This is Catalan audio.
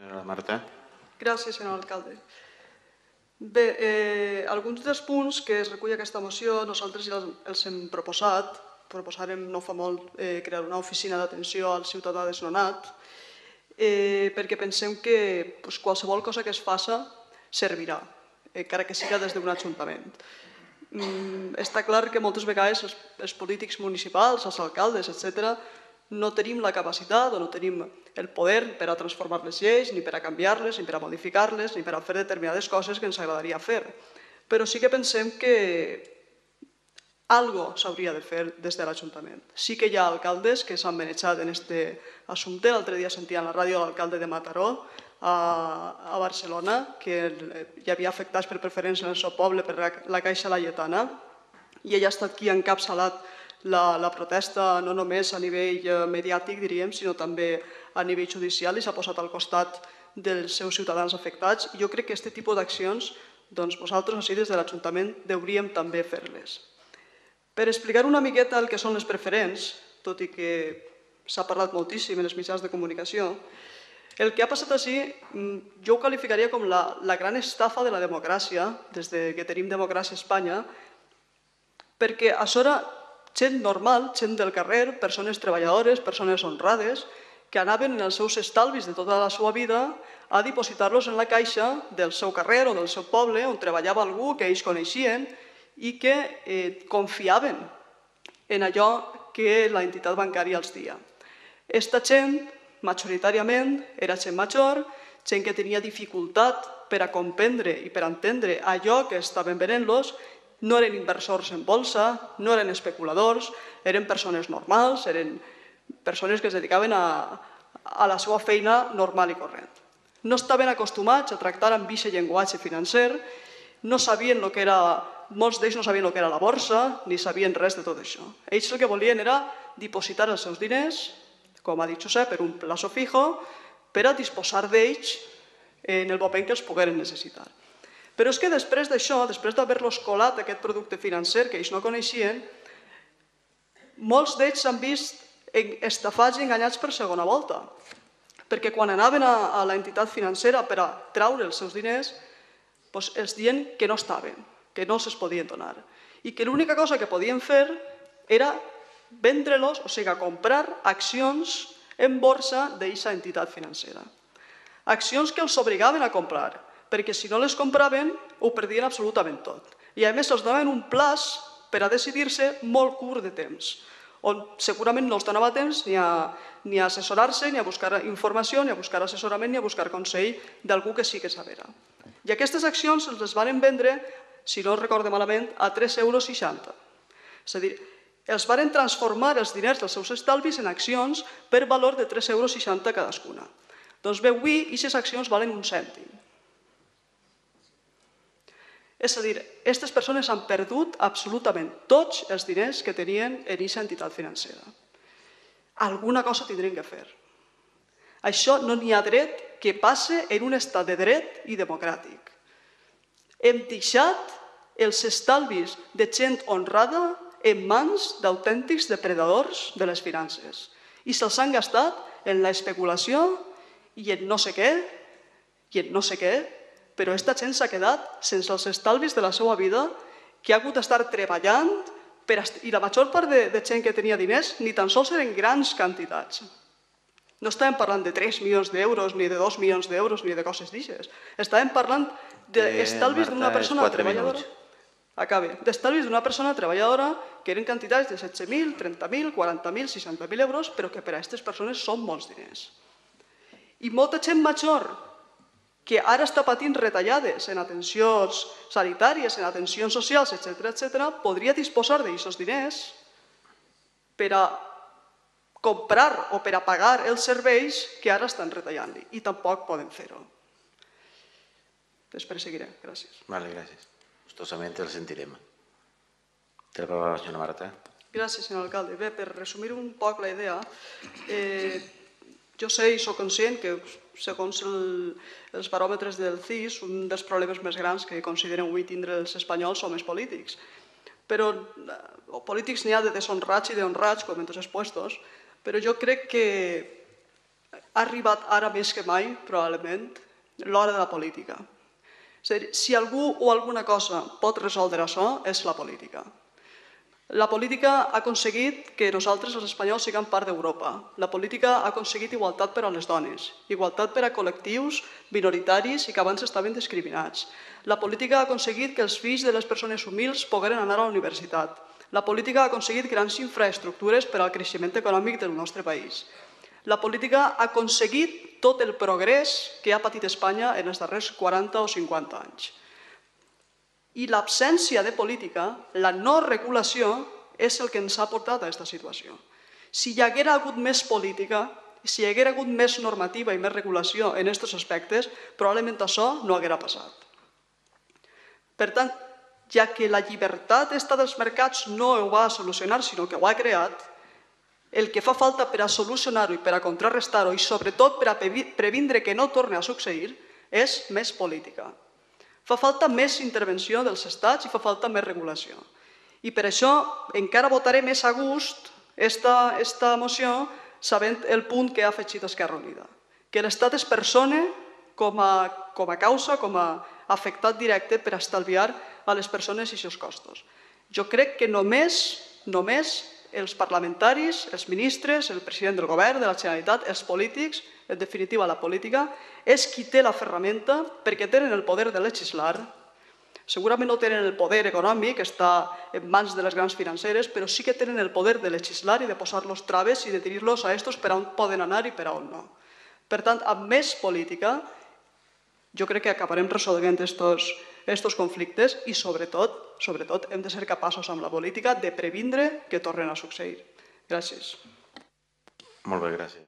Senyora Marta. Gràcies, senyor alcalde. Bé, alguns dels punts que es recull aquesta moció nosaltres ja els hem proposat. Proposàrem no fa molt crear una oficina d'atenció al ciutadà desnonat perquè pensem que qualsevol cosa que es faça servirà, encara que siga des d'un ajuntament. Està clar que moltes vegades els polítics municipals, els alcaldes, etc., no tenim la capacitat o no tenim el poder per a transformar les lleis, ni per a canviar-les, ni per a modificar-les, ni per a fer determinades coses que ens agradaria fer. Però sí que pensem que algo s'hauria de fer des de l'Ajuntament. Sí que hi ha alcaldes que s'han manejat en aquest assumpte. L'altre dia sentia en la ràdio l'alcalde de Mataró, a Barcelona, que hi havia afectats per preferència en el seu poble per la Caixa Laietana, i ell ha estat qui ha encapçalat la protesta no només a nivell mediàtic, diríem, sinó també a nivell judicial i s'ha posat al costat dels seus ciutadans afectats. Jo crec que aquest tipus d'accions, doncs vosaltres així des de l'Ajuntament hauríem també fer-les. Per explicar una miqueta el que són les preferents, tot i que s'ha parlat moltíssim en els mitjans de comunicació, el que ha passat així jo ho qualificaria com la gran estafa de la democràcia, des que tenim democràcia a Espanya, perquè a sobre gent normal, gent del carrer, persones treballadores, persones honrades, que anaven en els seus estalvis de tota la seva vida a dipositar-los en la caixa del seu carrer o del seu poble on treballava algú que ells coneixien i que confiaven en allò que la entitat bancària els dia. Aquesta gent, majoritàriament, era gent major, gent que tenia dificultat per a comprendre i per a entendre allò que estaven venent-los. No eren inversors en bolsa, no eren especuladors, eren persones normals, eren persones que es dedicaven a la seva feina normal i corrent. No estaven acostumats a tractar amb aquest llenguatge financer, no sabien el que era, molts d'ells no sabien el que era la borsa, ni sabien res de tot això. Ells el que volien era dipositar els seus diners, com ha dit Josep, per un plazo fijo, per a disposar d'ells en el moment que els pogueren necessitar. Però és que després d'això, després d'haver-los colat aquest producte financer que ells no coneixien, molts d'ells s'han vist estafats i enganyats per segona volta. Perquè quan anaven a l'entitat financera per a traure els seus diners, els deien que no estaven, que no se'ls podien donar. I que l'única cosa que podien fer era vendre-los, o sigui, comprar accions en borsa d'aquesta entitat financera. Accions que els obligaven a comprar, perquè si no les compraven ho perdien absolutament tot. I a més els donaven un plaç per a decidir-se molt curt de temps, on segurament no els donava temps ni a assessorar-se, ni a buscar informació, ni a buscar assessorament, ni a buscar consell d'algú que sí que sabera. I aquestes accions els van vendre, si no recordo malament, a 3,60 euros. És a dir, els van transformar els diners dels seus estalvis en accions per valor de 3,60 euros cadascuna. Doncs bé, avui aquestes accions valen un cèntim. És a dir, aquestes persones han perdut absolutament tots els diners que tenien en aquesta entitat financera. Alguna cosa tindrien que fer. Això no n'hi ha dret que passe en un estat de dret i democràtic. Hem deixat els estalvis de gent honrada en mans d'autèntics depredadors de les finances i se'ls han gastat en l'especulació i en no sé què, però aquesta gent s'ha quedat sense els estalvis de la seva vida, que ha hagut d'estar treballant, i la major part de gent que tenia diners ni tan sols eren grans quantitats. No estàvem parlant de 3 milions d'euros, ni de 2 milions d'euros, ni de coses d'aixes. Estàvem parlant d'estalvis d'una persona treballadora. Acabe. D'estalvis d'una persona treballadora que eren quantitats de 16.000, 30.000, 40.000, 60.000 euros, però que per a aquestes persones són molts diners. I molta gent major que ara està patint retallades en atencions sanitàries, en atencions socials, etc., podria disposar d'aquests diners per a comprar o per a pagar els serveis que ara estan retallant-li, i tampoc poden fer-ho. Després seguiré. Gràcies. Vale, gràcies. Gustosamente el sentirem. Té la paraula la senyora Marta. Gràcies, senyor alcalde. Bé, per resumir un poc la idea, jo sé i soc conscient que, segons els baròmetres del CIS, un dels problemes més grans que consideren avui tindre els espanyols són els polítics. Però polítics n'hi ha de deshonrats i d'honrats, com en tots els puestos, però jo crec que ha arribat ara més que mai, probablement, l'hora de la política. És a dir, si algú o alguna cosa pot resoldre això, és la política. La política ha aconseguit que nosaltres, els espanyols, siguem part d'Europa. La política ha aconseguit igualtat per a les dones, igualtat per a col·lectius minoritaris i que abans estaven discriminats. La política ha aconseguit que els fills de les persones humils pogueren anar a la universitat. La política ha aconseguit grans infraestructures per al creixement econòmic del nostre país. La política ha aconseguit tot el progrés que ha patit Espanya en els darrers 40 o 50 anys. I l'absència de política, la no regulació, és el que ens ha portat a aquesta situació. Si hi haguera hagut més política, si hi haguera hagut més normativa i més regulació en aquests aspectes, probablement això no haguera passat. Per tant, ja que la llibertat dels mercats no ho va solucionar, sinó que ho ha creat, el que fa falta per a solucionar-ho i per a contrarrestar-ho i sobretot per a previndre que no torni a succeir és més política. Fa falta més intervenció dels estats i fa falta més regulació. I per això encara votaré més a gust aquesta moció sabent el punt que ha afegit Esquerra Unida, que l'Estat es persona com a causa, com a afectat directe per estalviar a les persones i els seus costos. Jo crec que només els parlamentaris, els ministres, el president del govern, de la Generalitat, els polítics, en definitiva la política, és qui té la ferramenta perquè tenen el poder de legislar. Segurament no tenen el poder econòmic, està en mans de les grans financeres, però sí que tenen el poder de legislar i de posar-los traves i de dir-los a estos per on poden anar i per on no. Per tant, amb més política, jo crec que acabarem resolent aquests conflictes i, sobretot, hem de ser capaços amb la política de previndre que tornen a succeir. Gràcies. Molt bé, gràcies.